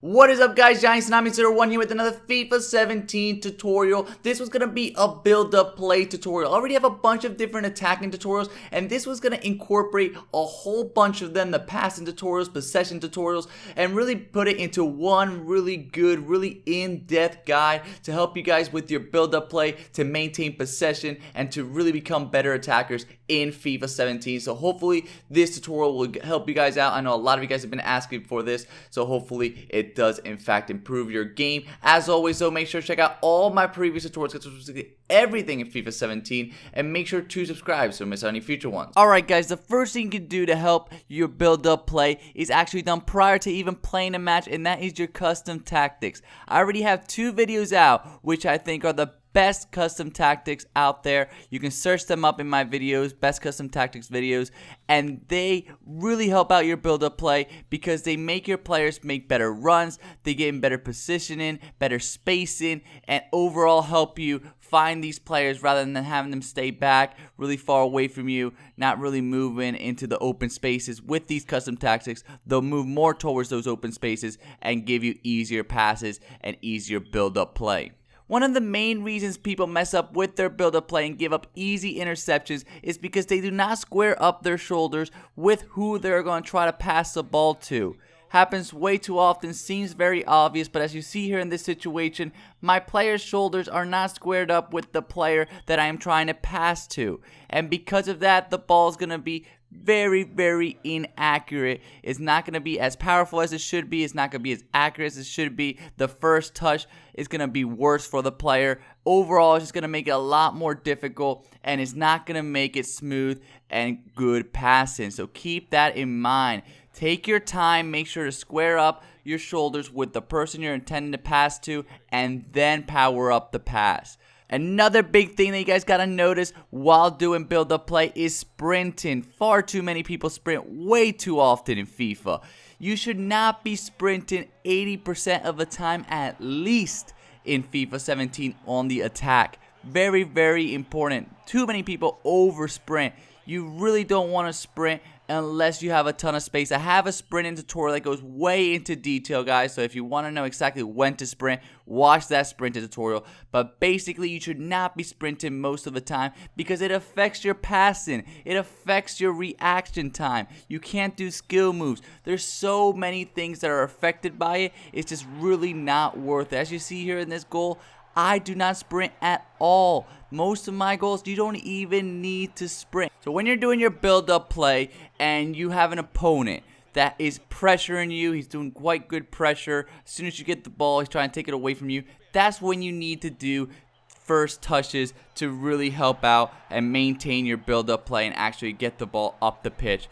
What is up, guys? Giant01 here with another FIFA 17 tutorial. This was gonna be a build-up play tutorial. I already have a bunch of different attacking tutorials, and this was gonna incorporate a whole bunch of them, the passing tutorials, possession tutorials, and really put it into one really good, really in-depth guide to help you guys with your build-up play, to maintain possession, and to really become better attackers in FIFA 17. So hopefully this tutorial will help you guys out. I know a lot of you guys have been asking for this, so hopefully it does in fact improve your game. As always though, make sure to check out all my previous tutorials, because everything in FIFA 17, and make sure to subscribe so you don't miss out any future ones. Alright guys, the first thing you can do to help your build-up play is actually done prior to even playing a match, and that is your custom tactics. I already have 2 videos out which I think are the best custom tactics out there. You can search them up in my videos, best custom tactics videos, and they really help out your build-up play because they make your players make better runs, they get in better positioning, better spacing, and overall help you find these players rather than having them stay back really far away from you, not really moving into the open spaces. With these custom tactics, they'll move more towards those open spaces and give you easier passes and easier build-up play. One of the main reasons people mess up with their build-up play and give up easy interceptions is because they do not square up their shoulders with who they're going to try to pass the ball to. Happens way too often, seems very obvious, but as you see here in this situation, my player's shoulders are not squared up with the player that I am trying to pass to. And because of that, the ball is going to be very inaccurate. It's not going to be as powerful as it should be. It's not going to be as accurate as it should be. The first touch is going to be worse for the player. Overall, it's just going to make it a lot more difficult, and it's not going to make it smooth and good passing. So keep that in mind. Take your time, make sure to square up your shoulders with the person you're intending to pass to, and then power up the pass. Another big thing that you guys gotta notice while doing build-up play is sprinting. Far too many people sprint way too often in FIFA. You should not be sprinting 80% of the time at least in FIFA 17 on the attack. Very important. Too many people over sprint. You really don't want to sprint unless you have a ton of space. I have a sprinting tutorial that goes way into detail, guys, so if you want to know exactly when to sprint, watch that sprinting tutorial. But basically, you should not be sprinting most of the time because it affects your passing. It affects your reaction time. You can't do skill moves. There's so many things that are affected by it. It's just really not worth it. As you see here in this goal, I do not sprint at all. Most of my goals, you don't even need to sprint. So when you're doing your build-up play and you have an opponent that is pressuring you, he's doing quite good pressure. As soon as you get the ball, he's trying to take it away from you. That's when you need to do first touches to really help out and maintain your build-up play and actually get the ball up the pitch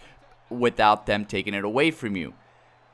without them taking it away from you.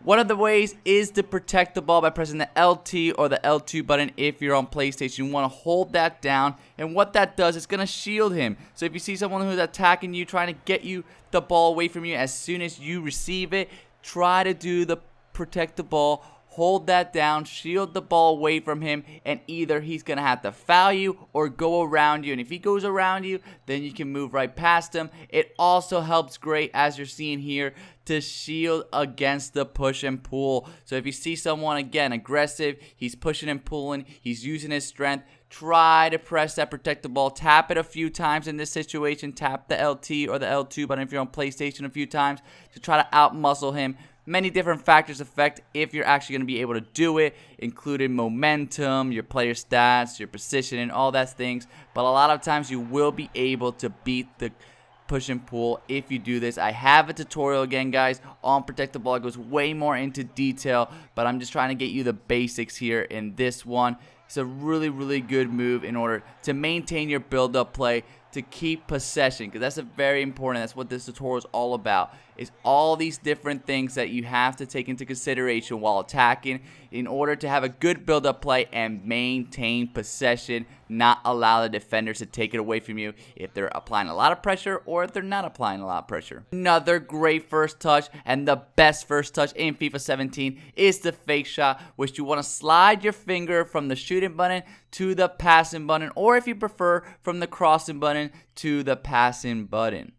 One of the ways is to protect the ball by pressing the LT or the L2 button if you're on PlayStation. You want to hold that down, and what that does is going to shield him. So if you see someone who's attacking you, trying to get you the ball away from you, as soon as you receive it, try to do the protect the ball, hold that down, shield the ball away from him, and either he's going to have to foul you or go around you. And if he goes around you, then you can move right past him. It also helps great, as you're seeing here, to shield against the push and pull. So if you see someone, again, aggressive, he's pushing and pulling, he's using his strength, try to press that protect the ball. Tap it a few times in this situation. Tap the LT or the L2 button if you're on PlayStation a few times to try to outmuscle him. Many different factors affect if you're actually going to be able to do it, including momentum, your player stats, your positioning, all that things. But a lot of times you will be able to beat the push and pull if you do this. I have a tutorial again, guys, on protect the ball. It goes way more into detail, but I'm just trying to get you the basics here in this one. It's a really good move in order to maintain your build-up play, to keep possession, because that's very important. That's what this tutorial is all about, is all these different things that you have to take into consideration while attacking in order to have a good build-up play and maintain possession, not allow the defenders to take it away from you if they're applying a lot of pressure or if they're not applying a lot of pressure. Another great first touch, and the best first touch in FIFA 17 is the fake shot, which you want to slide your finger from the shooting button to the passing button, or if you prefer, from the crossing button to the passing button.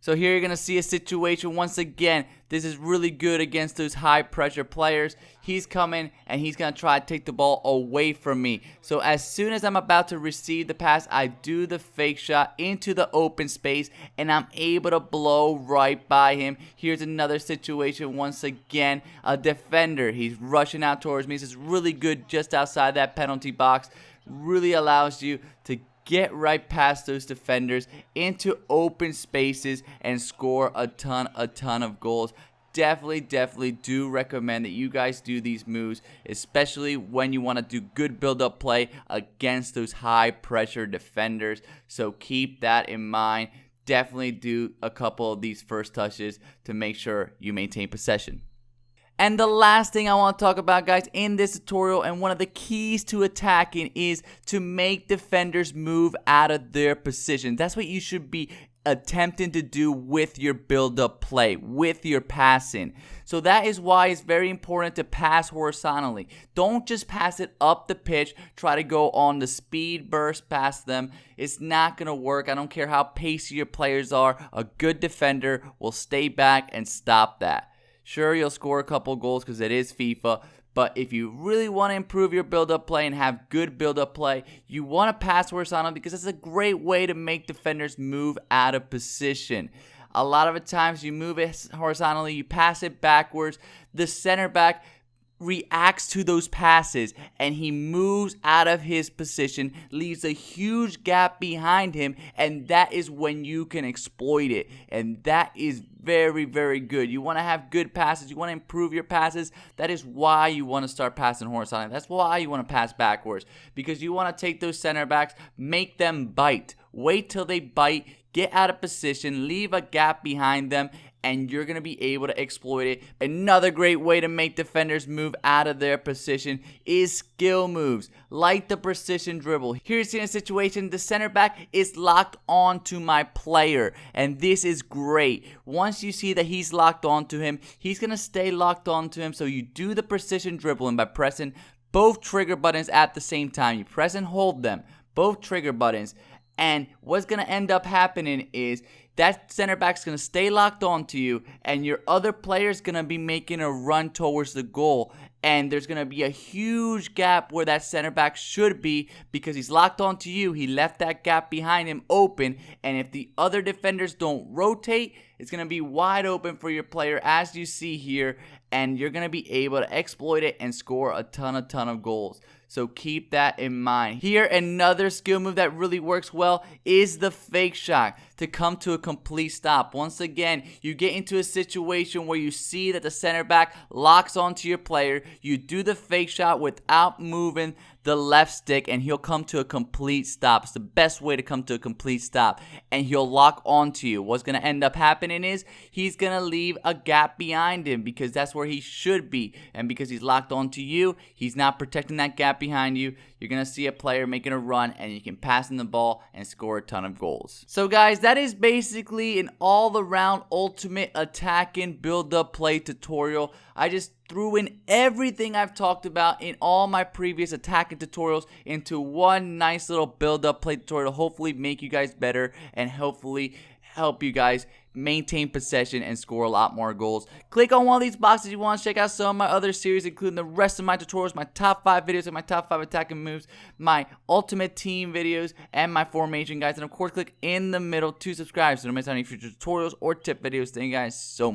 So here you're going to see a situation once again. This is really good against those high pressure players. He's coming and he's going to try to take the ball away from me. So as soon as I'm about to receive the pass, I do the fake shot into the open space and I'm able to blow right by him. Here's another situation once again. A defender, he's rushing out towards me. This is really good just outside that penalty box. Really allows you to get right past those defenders into open spaces and score a ton of goals. Definitely do recommend that you guys do these moves, especially when you want to do good build-up play against those high pressure defenders. So keep that in mind. Definitely do a couple of these first touches to make sure you maintain possession. And the last thing I want to talk about, guys, in this tutorial, and one of the keys to attacking, is to make defenders move out of their position. That's what you should be attempting to do with your build-up play, with your passing. So that is why it's very important to pass horizontally. Don't just pass it up the pitch, try to go on the speed burst past them. It's not going to work. I don't care how pacey your players are. A good defender will stay back and stop that. Sure, you'll score a couple goals because it is FIFA, but if you really want to improve your build-up play and have good build-up play, you want to pass horizontal because it's a great way to make defenders move out of position. A lot of the times you move it horizontally, you pass it backwards, the center back reacts to those passes and he moves out of his position, leaves a huge gap behind him, and that is when you can exploit it. And that is very good. You want to have good passes, you want to improve your passes. That is why you want to start passing horizontally. That's why you want to pass backwards, because you want to take those center backs, make them bite, wait till they bite, get out of position, leave a gap behind them, and you're going to be able to exploit it. Another great way to make defenders move out of their position is skill moves, like the precision dribble. Here's in a situation, the center back is locked onto my player, and this is great. Once you see that he's locked onto him, he's going to stay locked onto him, so you do the precision dribbling by pressing both trigger buttons at the same time. You press and hold them, both trigger buttons, and what's going to end up happening is that center back's going to stay locked onto you, and your other player's going to be making a run towards the goal. And there's going to be a huge gap where that center back should be because he's locked onto you. He left that gap behind him open. And if the other defenders don't rotate, it's going to be wide open for your player, as you see here. And you're going to be able to exploit it and score a ton of goals. So keep that in mind. Here, another skill move that really works well is the fake shot to come to a complete stop. Once again, you get into a situation where you see that the center back locks onto your player. You do the fake shot without moving the left stick, and he'll come to a complete stop. It's the best way to come to a complete stop, and he'll lock onto you. What's going to end up happening is he's going to leave a gap behind him because that's where he should be, and because he's locked onto you, he's not protecting that gap behind you. You're going to see a player making a run, and you can pass in the ball and score a ton of goals. So guys, that is basically an all-around ultimate attacking build-up play tutorial. I just threw in everything I've talked about in all my previous attacking tutorials into one nice little build-up play tutorial to hopefully make you guys better and hopefully help you guys maintain possession and score a lot more goals. Click on one of these boxes if you want to check out some of my other series, including the rest of my tutorials, my top 5 videos and my top 5 attacking moves, my ultimate team videos, and my formation guides. And of course, click in the middle to subscribe so you don't miss any future tutorials or tip videos. Thank you guys so much.